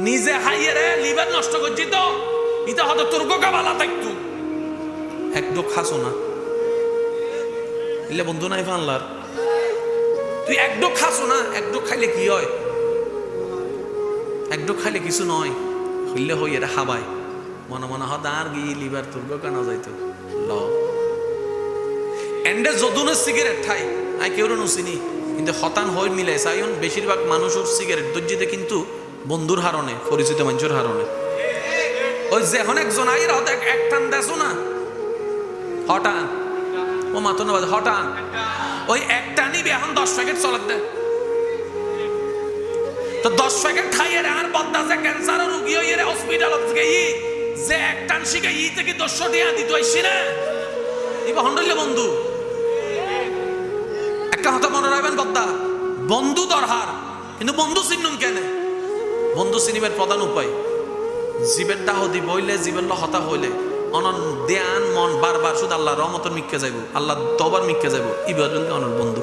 নিজে হাইয়ে রে লিভার নষ্ট করছি তো এটা হয়তো তোর গোকা বালা থাকতো একদম খাসো না ইলে বন্ধু নাই ফানলার তুই একদম খাসো না একদম খাইলে কি হয় একদম খাইলে কিছু নয় হইলে হই এটা হাবায় মনে মনে হত আর গিয়ে লিভার তোর গোকা না যাইতো ল এন্ডে যদুনে সিগারেট খাই আই কেউ নুসিনি কিন্তু হতান হয়ে মিলে সাইন বেশিরভাগ মানুষের সিগারেট দর্জিতে কিন্তু বন্ধুর হারণে পরিচিত মানুষের হারণে ওই যখন একজন আইর হতে এক টান দেছো না হঠাৎ ও মাতো না হঠাৎ ওই একটা নিবি এখন 10 প্যাকেট চলার দে তো 10 প্যাকেট খাইয়ে রে আর বদ্দা যে ক্যান্সার রোগী হইয়ে রে হসপিটালত গেই যে এক টান শিখে ই থেকে 200 টাকা দিত আইছি না ইবা হন্ডলে বন্ধু একটা কথা মনে রাখবেন বদ্দা বন্ধু দরহার কিন্তু বন্ধু চিনুন কেন বন্ধু চিনিবার প্রধান উপায় জীবের দাহ দি বইলে জীবের হতা হইলে অনন দেয়ান মন বারবার শুধু আল্লাহ রহমতের মিক্কে যাইব আল্লাহ তবার মিক্কে যাইব ইবাদুল অনন বন্ধু